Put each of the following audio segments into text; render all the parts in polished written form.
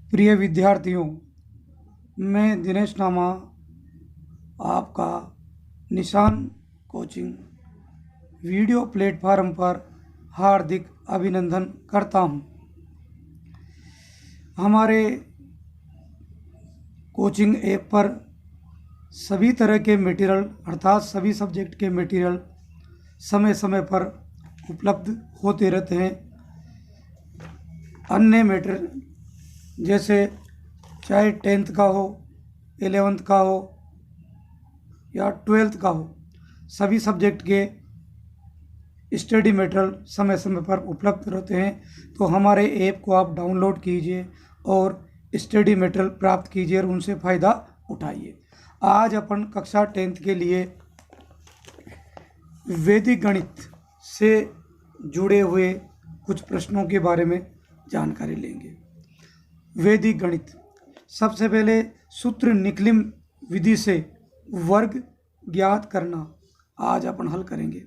प्रिय विद्यार्थियों, मैं दिनेश नामा आपका निशान कोचिंग वीडियो प्लेटफार्म पर हार्दिक अभिनंदन करता हूं। हमारे कोचिंग ऐप पर सभी तरह के मटेरियल अर्थात सभी सब्जेक्ट के मटेरियल समय समय पर उपलब्ध होते रहते हैं। अन्य मटेरियल जैसे चाहे 10th का हो, 11th का हो या 12th का हो, सभी सब्जेक्ट के स्टडी मटेरियल समय समय पर उपलब्ध रहते हैं। तो हमारे ऐप को आप डाउनलोड कीजिए और स्टडी मटेरियल प्राप्त कीजिए और उनसे फ़ायदा उठाइए। आज अपन कक्षा 10th के लिए वैदिक गणित से जुड़े हुए कुछ प्रश्नों के बारे में जानकारी लेंगे। वैदिक गणित, सबसे पहले सूत्र निकलिम विधि से वर्ग ज्ञात करना आज अपन हल करेंगे।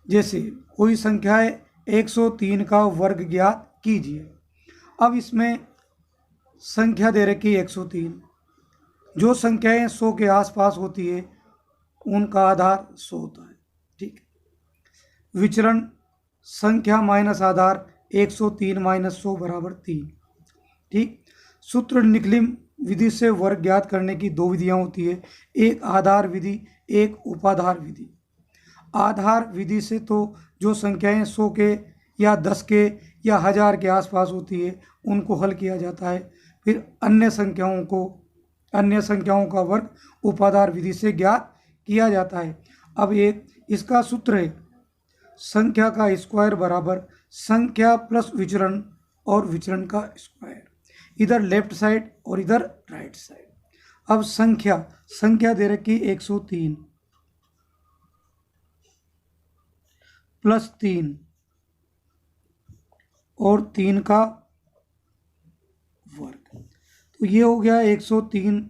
जैसे कोई संख्या है 103 का वर्ग ज्ञात कीजिए। अब इसमें संख्या दे रखी 103। जो संख्याएं 100 के आसपास होती है उनका आधार 100 होता है। ठीक, विचरण संख्या माइनस आधार 103 माइनस 100 बराबर 3। ठीक, सूत्र निकलिम विधि से वर्ग ज्ञात करने की दो विधियां होती है, एक आधार विधि, एक उपाधार विधि। आधार विधि से तो जो संख्याएं 100 के या 10 के या 1000 के आसपास होती है उनको हल किया जाता है। फिर अन्य संख्याओं का वर्ग उपाधार विधि से ज्ञात किया जाता है। अब एक इसका सूत्र है संख्या का स्क्वायर बराबर संख्या प्लस विचरण और विचरण का स्क्वायर, इधर लेफ्ट साइड और इधर राइट साइड। अब संख्या दे रखी 103 प्लस 3 और 3 का वर्ग, तो ये हो गया 103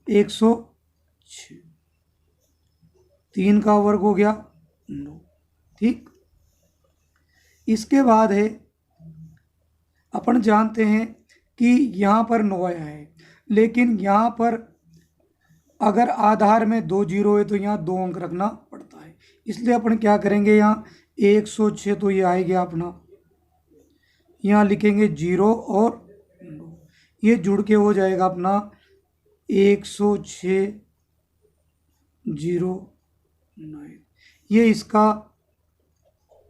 106, 3 का वर्ग हो गया 9। ठीक, इसके बाद है अपन जानते हैं कि यहाँ पर 9 आया है, लेकिन यहाँ पर अगर आधार में 2 जीरो है तो यहाँ 2 अंक रखना पड़ता है। इसलिए अपन क्या करेंगे, यहाँ 106 तो ये आएगा अपना, यहाँ लिखेंगे 0 और 9, ये जुड़ के हो जाएगा अपना 106 0 9, ये इसका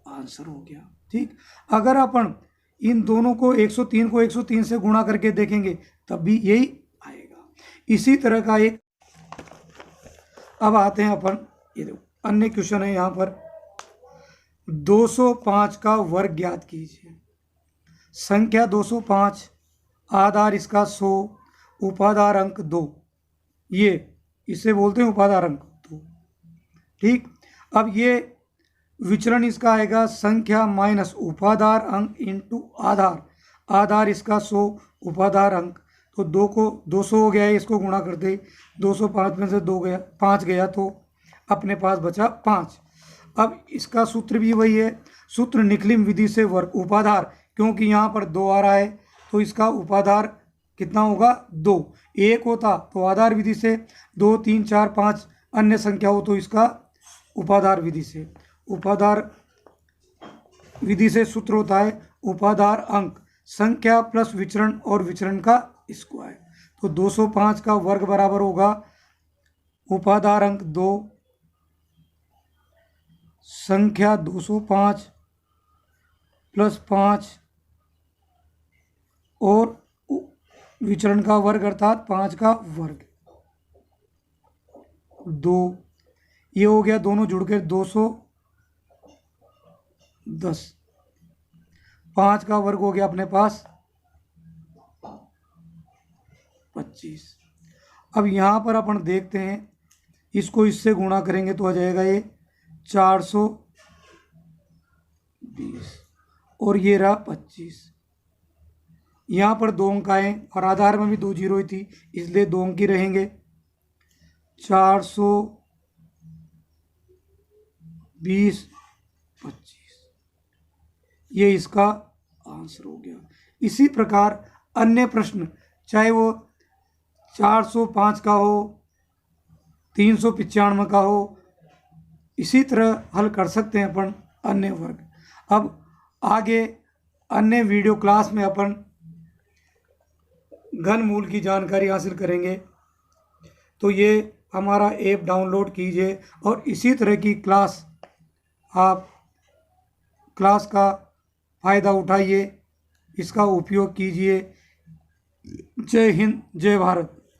आंसर हो गया। ठीक, अगर अपन इन दोनों को 103 को 103 से गुणा करके देखेंगे तब भी यही आएगा। इसी तरह का एक, अब आते हैं अपन, ये देखो अन्य क्वेश्चन है यहाँ पर 205 का वर्ग ज्ञात कीजिए। संख्या 205, आधार इसका 100, उपाधार अंक 2, ये इसे बोलते हैं उपाधार अंक 2। ठीक, अब ये विचरण इसका आएगा संख्या माइनस उपाधार अंक इंटू आधार, आधार इसका 100, उपाधार अंक, तो 2 को 200 हो गया है, इसको गुणा करते 205 में से 2 गया 5 गया तो अपने पास बचा 5। अब इसका सूत्र भी वही है, सूत्र निकलिम विधि से वर्ग उपाधार, क्योंकि यहाँ पर 2 आ रहा है तो इसका उपाधार कितना होगा 2। 1 होता तो आधार विधि से, 2 3 4 5 अन्य संख्या हो तो इसका उपाधार विधि से। उपाधार विधि से सूत्र होता है उपाधार अंक संख्या प्लस विचरण और विचरण का स्क्वायर। तो 205 का वर्ग बराबर होगा उपाधार अंक 2 संख्या 205 प्लस 5 और विचरण का वर्ग अर्थात 5 का वर्ग 2, ये हो गया, दोनों जुड़कर 210, 5 का वर्ग हो गया अपने पास 25। अब यहाँ पर अपन देखते हैं, इसको इससे गुणा करेंगे तो आ जाएगा ये 420 और ये रहा 25। यहाँ पर 2 अंक आए और आधार में भी 2 जीरो ही थी इसलिए 2 अंक ही रहेंगे, 420 25, ये इसका आंसर हो गया। इसी प्रकार अन्य प्रश्न चाहे वो 405 का हो, 395 का हो, इसी तरह हल कर सकते हैं अपन अन्य वर्ग। अब आगे अन्य वीडियो क्लास में अपन घनमूल की जानकारी हासिल करेंगे। तो ये हमारा ऐप डाउनलोड कीजिए और इसी तरह की क्लास का फ़ायदा उठाइए, इसका उपयोग कीजिए। जय हिंद, जय भारत।